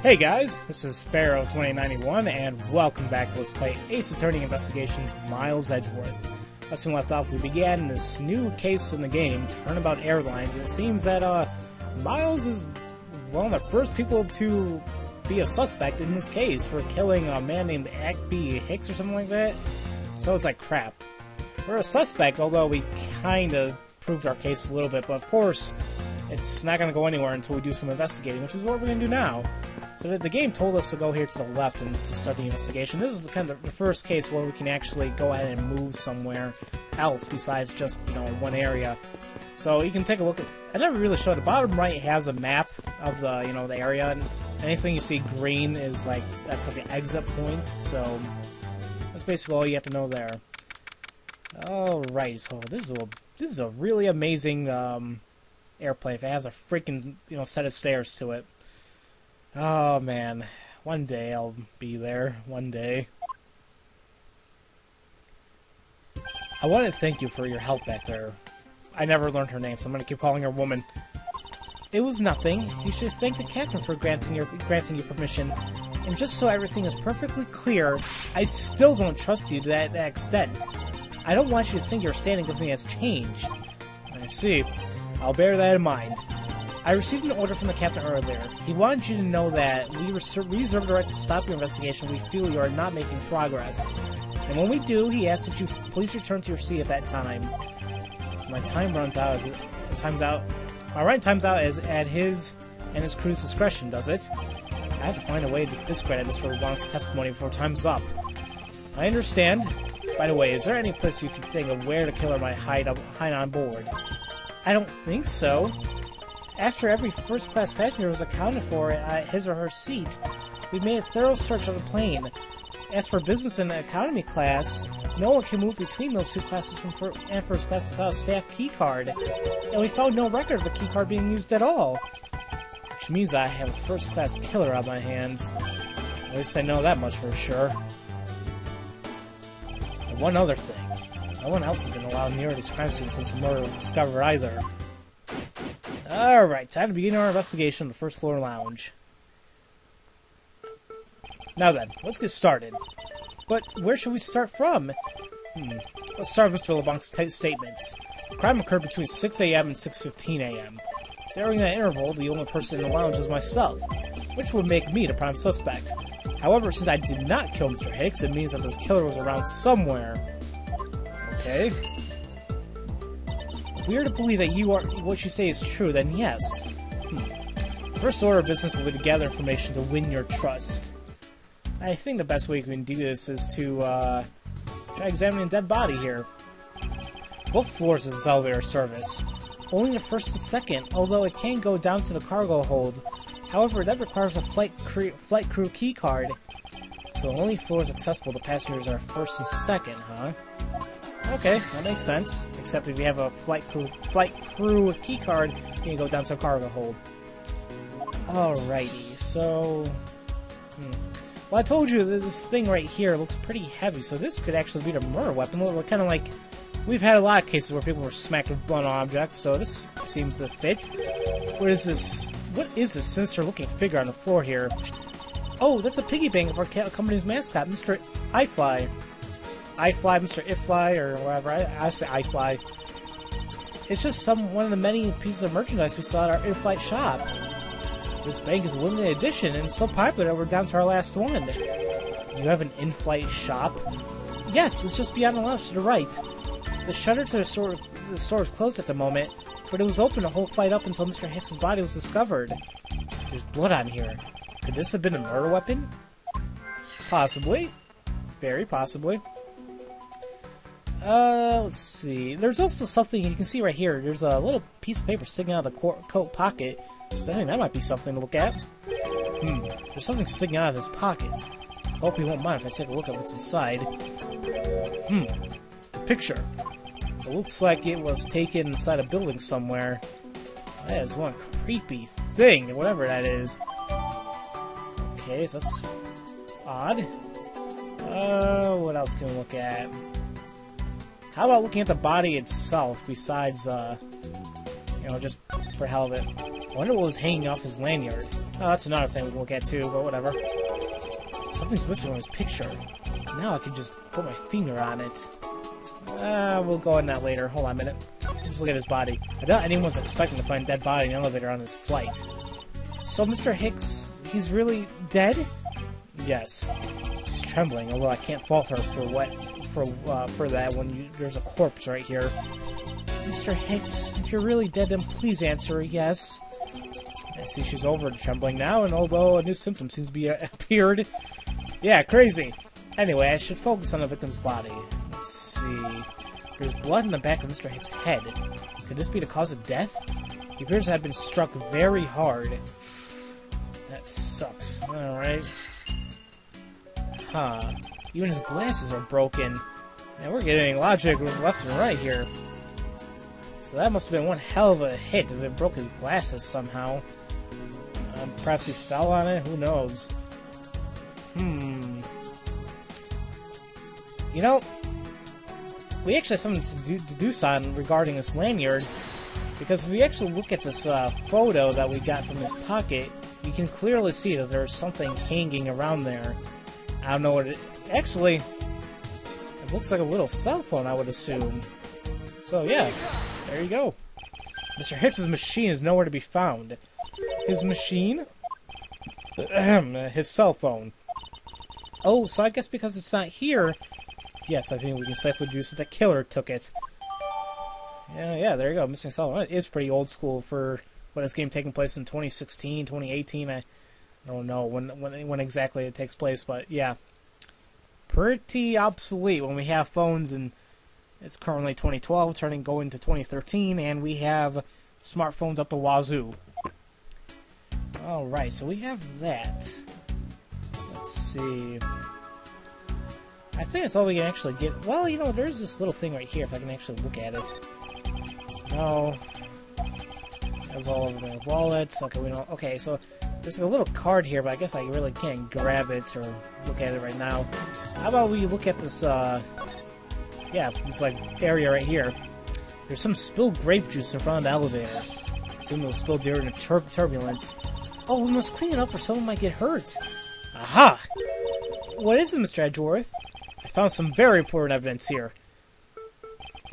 Hey guys, this is Pharaoh 2091, and welcome back to Let's Play Ace Attorney Investigations Miles Edgeworth. Last we left off, we began this new case in the game, Turnabout Airlines, and it seems that Miles is one of the first people to be a suspect in this case for killing a man named Acby Hicks or something like that. So it's like, crap. We're a suspect, although we kinda proved our case a little bit, but of course, it's not going to go anywhere until we do some investigating, which is what we're going to do now. So the game told us to go here to the left and to start the investigation. This is kind of the first case where we can actually go ahead and move somewhere else besides just, one area. So you can take a look at... I never really showed. The bottom right has a map of the, the area, and anything you see green is like, that's like an exit point, so that's basically all you have to know there. Alright, so this is a really amazing, airplane if it has a freaking, set of stairs to it. Oh man, one day I'll be there, one day. I want to thank you for your help back there. I never learned her name, so I'm going to keep calling her woman. It was nothing. You should thank the captain for granting you permission. And just so everything is perfectly clear, I still don't trust you to that extent. I don't want you to think your standing with me has changed. I see. I'll bear that in mind. I received an order from the captain earlier. He wanted you to know that we reserve the right to stop your investigation if we feel you are not making progress. And when we do, he asks that you please return to your seat at that time. So my time runs out. My right time's out as at his and his crew's discretion, does it? I have to find a way to discredit Mr. LeBlanc's testimony before time's up. I understand. By the way, is there any place you can think of where the killer might hide on board? I don't think so. After every first-class passenger was accounted for at his or her seat, we made a thorough search of the plane. As for business and economy class, no one can move between those two classes from first class without a staff keycard, and we found no record of a keycard being used at all. Which means I have a first-class killer on my hands. At least I know that much for sure. And one other thing. No one else has been allowed near this crime scene since the murder was discovered either. Alright, time to begin our investigation on the first floor lounge. Now then, let's get started. But where should we start from? Let's start with Mr. LeBlanc's statements. The crime occurred between 6 a.m. and 6:15 a.m. During that interval, the only person in the lounge was myself, which would make me the prime suspect. However, since I did not kill Mr. Hicks, it means that this killer was around somewhere. Okay. If we are to believe that what you say is true, then yes. The first order of business will be to gather information to win your trust. I think the best way we can do this is to try examining a dead body here. Both floors is this elevator service. Only the first and second, although it can go down to the cargo hold. However, that requires a flight crew keycard. So only floors accessible to passengers are first and second, huh? Okay, that makes sense. Except if you have a flight crew keycard, you can go down to a cargo hold. Alrighty, so... Well, I told you that this thing right here looks pretty heavy, so this could actually be the murder weapon. Kind of like... We've had a lot of cases where people were smacked with blunt objects, so this seems to fit. What is this? What is this sinister-looking figure on the floor here? Oh, that's a piggy bank of our company's mascot, Mr. iFly. iFly, Mr. Ifly, or whatever. I say iFly. It's just one of the many pieces of merchandise we saw at our in-flight shop. This bank is a limited edition, and it's so popular that we're down to our last one. You have an in-flight shop? Yes, it's just beyond the lounge to the right. The shutter to the store is closed at the moment, but it was open the whole flight up until Mr. Hicks' body was discovered. There's blood on here. Could this have been a murder weapon? Possibly. Very possibly. Let's see. There's also something you can see right here. There's a little piece of paper sticking out of the coat pocket. So I think that might be something to look at. There's something sticking out of his pocket. Hope you won't mind if I take a look at what's inside. The picture. It looks like it was taken inside a building somewhere. That is one creepy thing, whatever that is. Okay, so that's odd. What else can we look at? How about looking at the body itself, besides, just for hell of it? I wonder what was hanging off his lanyard. Oh, that's another thing we can look at too, but whatever. Something's missing from his picture. Now I can just put my finger on it. We'll go on that later. Hold on a minute. Just look at his body. I doubt anyone's expecting to find a dead body in an elevator on his flight. So Mr. Hicks, he's really dead? Yes. She's trembling, although I can't fault her for that when there's a corpse right here. Mr. Hicks, if you're really dead, then please answer yes. I see she's over trembling now, and although a new symptom seems to be appeared... Yeah, crazy. Anyway, I should focus on the victim's body. Let's see... There's blood in the back of Mr. Hicks' head. Could this be the cause of death? He appears to have been struck very hard. That sucks. Alright. Huh. Even his glasses are broken. And we're getting logic left and right here. So that must have been one hell of a hit if it broke his glasses somehow. Perhaps he fell on it? Who knows? You know, we actually have something to deduce on regarding this lanyard. Because if we actually look at this photo that we got from his pocket, you can clearly see that there's something hanging around there. I don't know what it... Actually, it looks like a little cell phone, I would assume. So, yeah. There you go. Mr. Hicks' machine is nowhere to be found. His machine? His cell phone. Oh, so I guess because it's not here... Yes, I think we can safely deduce that the killer took it. Yeah, there you go. Missing cell phone. It is pretty old school for what this game taking place in 2016, 2018. I don't know when exactly it takes place, but yeah. Pretty obsolete when we have phones, and it's currently 2012, going to 2013, and we have smartphones up the wazoo. Alright, so we have that. Let's see. I think that's all we can actually get. Well, you know, there's this little thing right here, if I can actually look at it. No. That was all over my wallet. Okay, we don't. Okay, so there's a little card here, but I guess I really can't grab it or look at it right now. How about we look at this, yeah, it's like area right here. There's some spilled grape juice in front of the elevator. I assume it was spilled during the turbulence. Oh, we must clean it up or someone might get hurt. Aha! What is it, Mr. Edgeworth? I found some very important evidence here.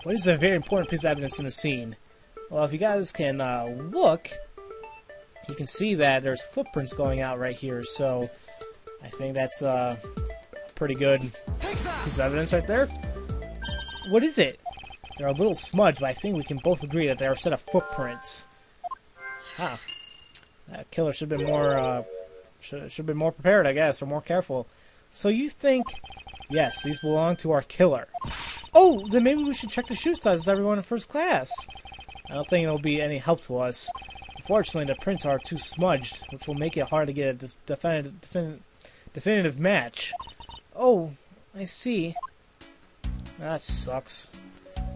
What is a very important piece of evidence in the scene? Well, if you guys can look, you can see that there's footprints going out right here, so I think that's a pretty good piece of evidence right there. What is it? They're a little smudged, but I think we can both agree that they're a set of footprints. Huh. That killer should have been more, should been more prepared, I guess, or more careful. So you think, yes, these belong to our killer. Oh, then maybe we should check the shoe sizes of everyone in first class. I don't think it'll be any help to us. Unfortunately, the prints are too smudged, which will make it hard to get a definitive match. Oh, I see. That sucks.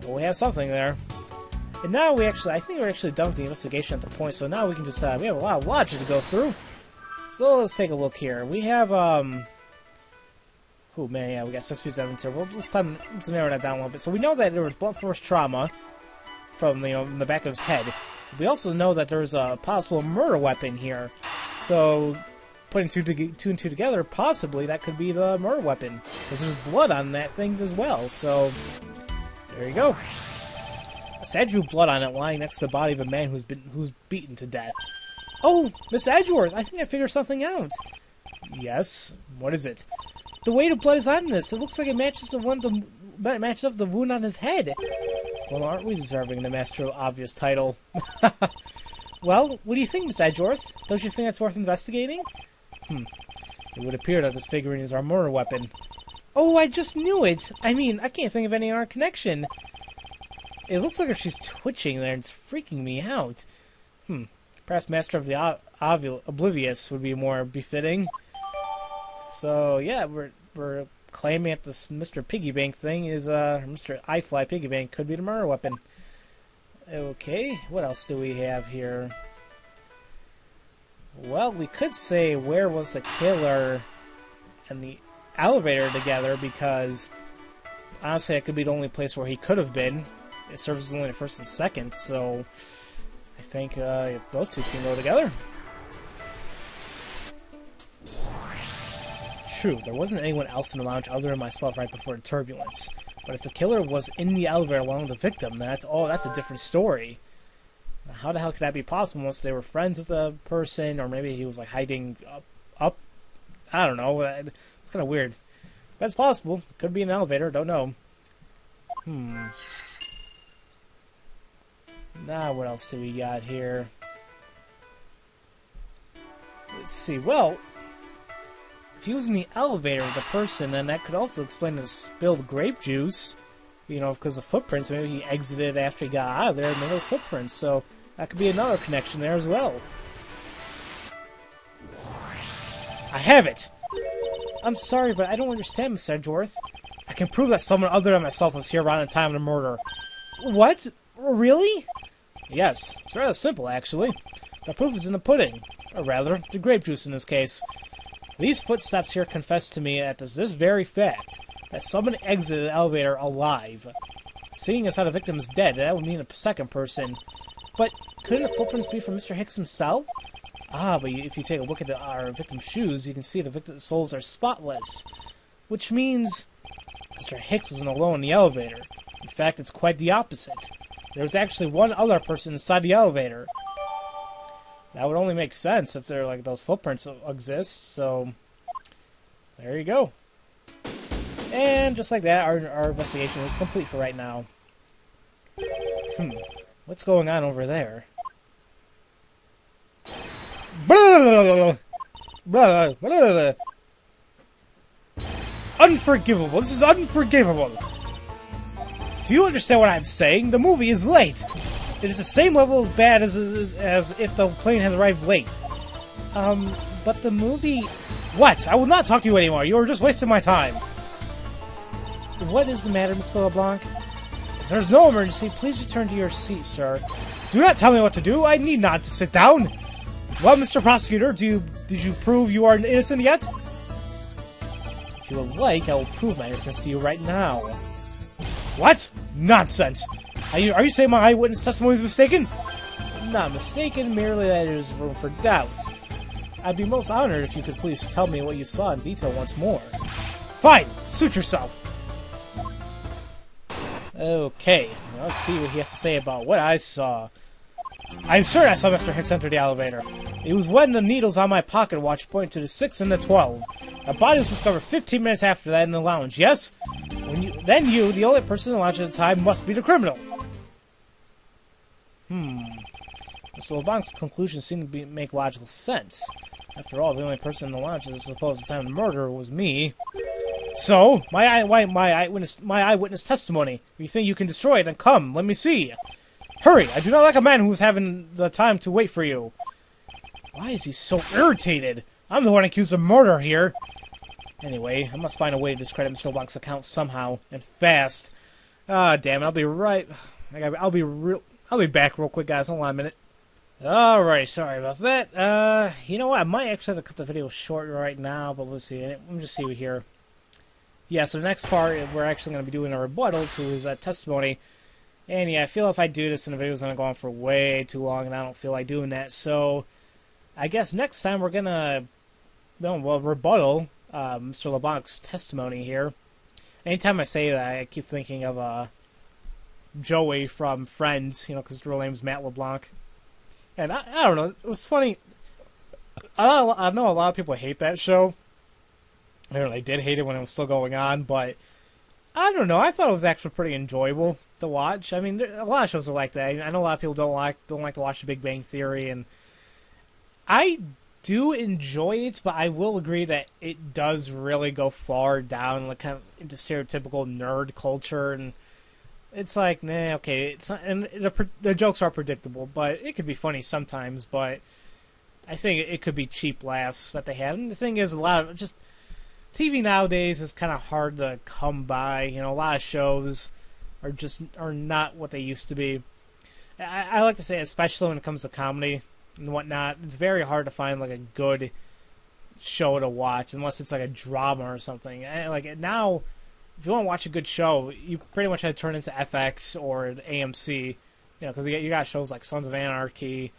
Well, we have something there. And now I think we're actually done with the investigation at the point, so now we can just, we have a lot of logic to go through. So let's take a look here. We have, oh man, yeah, we got 6 pieces of evidence here. Well, let's narrow that down a little bit. So we know that there was blunt force trauma from, you know, in the back of his head. We also know that there's a possible murder weapon here. So, putting two and two together, possibly that could be the murder weapon. Because there's blood on that thing as well, so there you go. Sad drew blood on it lying next to the body of a man who's beaten to death. Oh, Miss Edgeworth, I think I figured something out. Yes? What is it? The weight of blood is on this. It looks like it matches matches up the wound on his head. Well, aren't we deserving the Master of Obvious title? Well, what do you think, Miss Edgeworth? Don't you think that's worth investigating? It would appear that this figurine is our murder weapon. Oh, I just knew it! I mean, I can't think of any other connection. It looks like she's twitching there, and it's freaking me out. Perhaps Master of the Oblivious would be more befitting. So, yeah, we're claiming that this Mr. Piggy Bank thing is, Mr. iFly Piggy Bank could be the murder weapon. Okay, what else do we have here? Well, we could say where was the killer and the elevator together, because honestly, it could be the only place where he could have been. It serves as only the first and second, so I think those two can go together. True, there wasn't anyone else in the lounge other than myself right before the turbulence. But if the killer was in the elevator along with the victim, then that's a different story. Now, how the hell could that be possible unless they were friends with the person, or maybe he was like hiding up? I don't know. It's kind of weird. That's possible. Could be an elevator. Don't know. Now, what else do we got here? Let's see. Well, if he was in the elevator with the person, then that could also explain the spilled grape juice. You know, because of footprints. Maybe he exited after he got out of there and made those footprints. So that could be another connection there as well. I have it! I'm sorry, but I don't understand, Mr. Edgeworth. I can prove that someone other than myself was here around the time of the murder. What? Really? Yes. It's rather simple, actually. The proof is in the pudding. Or rather, the grape juice in this case. These footsteps here confess to me that this very fact, that someone exited the elevator alive. Seeing as how the victim is dead, that would mean a second person. But couldn't the footprints be from Mr. Hicks himself? Ah, but if you take a look at our victim's shoes, you can see the victim's soles are spotless. Which means Mr. Hicks wasn't alone in the elevator. In fact, it's quite the opposite. There was actually one other person inside the elevator. That would only make sense if they're like those footprints exist, so there you go. And just like that, our investigation is complete for right now. What's going on over there? Unforgivable. This is unforgivable. Do you understand what I'm saying? The movie is late. It is the same level as bad as if the plane has arrived late. But the movie... What? I will not talk to you anymore. You are just wasting my time. What is the matter, Mr. LeBlanc? If there's no emergency, please return to your seat, sir. Do not tell me what to do. I need not to sit down. Well, Mr. Prosecutor, did you prove you are innocent yet? If you would like, I will prove my innocence to you right now. What? Nonsense! Are you saying my eyewitness testimony is mistaken? Not mistaken, merely that there is room for doubt. I'd be most honored if you could please tell me what you saw in detail once more. Fine! Suit yourself! Okay, let's see what he has to say about what I saw. I'm certain I saw Mr. Hicks enter the elevator. It was when the needles on my pocket watch pointed to the 6 and the 12. The body was discovered 15 minutes after that in the lounge, yes? Then you, the only person in the lounge at the time, must be the criminal. Mr. LeBlanc's conclusions seem to make logical sense. After all, the only person in the lounge at the supposed time of the murder was me. So, my eyewitness testimony. If you think you can destroy it, then come, let me see. Hurry! I do not like a man who is having the time to wait for you. Why is he so irritated? I'm the one accused of murder here. Anyway, I must find a way to discredit Mr. LeBlanc's account somehow, and fast. Ah, damn it! I'll be right. I'll be back real quick, guys. Hold on a minute. Alright, sorry about that. You know what? I might actually have to cut the video short right now, but let's see. Let me just see here. Yeah, so the next part, we're actually going to be doing a rebuttal to his testimony. And yeah, I feel if I do this, and the video is going to go on for way too long, and I don't feel like doing that. So, I guess next time we're going to, rebuttal Mr. LeBlanc's testimony here. Anytime I say that, I keep thinking of Joey from Friends, you know, because his real name is Matt LeBlanc. And I don't know, it was funny. I know a lot of people hate that show. I really did hate it when it was still going on, but I don't know. I thought it was actually pretty enjoyable to watch. I mean, a lot of shows are like that. I know a lot of people don't like to watch The Big Bang Theory, and I do enjoy it, but I will agree that it does really go far down, like kind of into stereotypical nerd culture, and it's like, nah, okay, it's not, and the jokes are predictable, but it could be funny sometimes. But I think it could be cheap laughs that they have. And the thing is, a lot of just TV nowadays is kind of hard to come by. You know, a lot of shows are not what they used to be. I like to say, especially when it comes to comedy and whatnot, it's very hard to find like a good show to watch unless it's like a drama or something. And like now, if you want to watch a good show, you pretty much have to turn into FX or AMC, you know, because you got shows like Sons of Anarchy,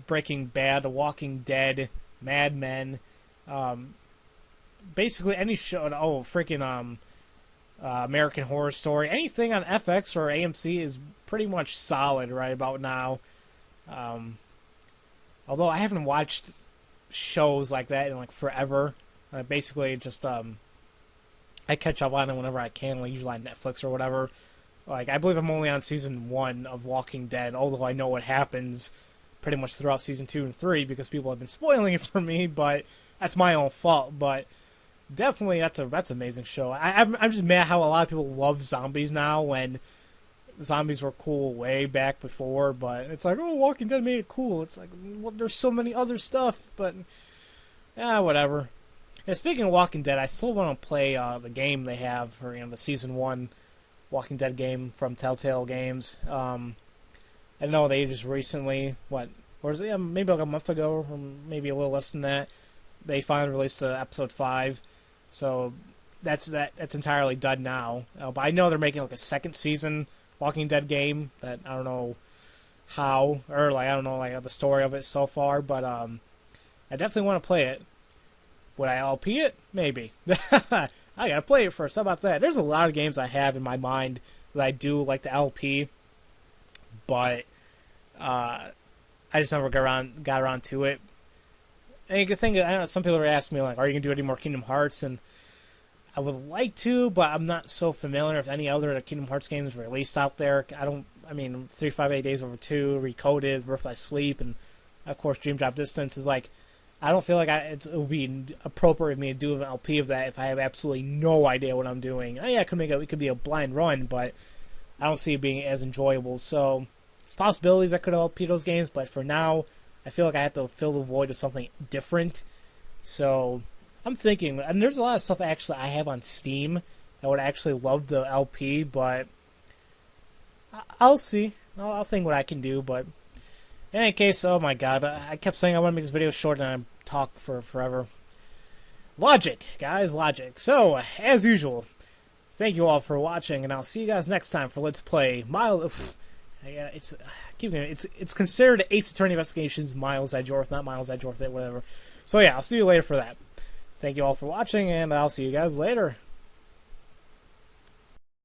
Breaking Bad, The Walking Dead, Mad Men, basically any show. Oh, freaking American Horror Story. Anything on FX or AMC is pretty much solid right about now. Although I haven't watched shows like that in like forever. Basically, just I catch up on it whenever I can, like usually on Netflix or whatever. Like I believe I'm only on season 1 of Walking Dead, although I know what happens pretty much throughout season 2 and 3 because people have been spoiling it for me. But that's my own fault. But definitely, that's an amazing show. I'm just mad how a lot of people love zombies now when zombies were cool way back before. But it's like, oh, Walking Dead made it cool. It's like, well, there's so many other stuff, but whatever. And speaking of Walking Dead, I still want to play the game they have for the season 1 Walking Dead game from Telltale Games. I know they just recently, maybe like a month ago, or maybe a little less than that, they finally released episode 5. So that's entirely done now. But I know they're making like a second season Walking Dead game that I don't know how, or like I don't know like the story of it so far. But I definitely want to play it. Would I LP it? Maybe. I gotta play it first. How about that? There's a lot of games I have in my mind that I do like to LP, but I just never got around to it. And you can think, I know some people are asking me like, "Are you gonna do any more Kingdom Hearts?" And I would like to, but I'm not so familiar with any other Kingdom Hearts games released out there. 358 Days Over 2, Recoded, Birth by Sleep, and of course Dream Drop Distance is like. I don't feel like it would be appropriate for me to do an LP of that if I have absolutely no idea what I'm doing. Yeah, it could be a blind run, but I don't see it being as enjoyable. So, it's possibilities I could LP those games, but for now, I feel like I have to fill the void with something different. So, I'm thinking, and there's a lot of stuff actually I have on Steam that I would actually love to LP, but I'll see. I'll think what I can do, but in any case, oh my god, I kept saying I want to make this video short and I talk for forever. Logic, guys, logic. So, as usual, thank you all for watching, and I'll see you guys next time for Let's Play Miles. It's considered Ace Attorney Investigations Miles Edgeworth, not Miles Edgeworth, whatever. So yeah, I'll see you later for that. Thank you all for watching, and I'll see you guys later.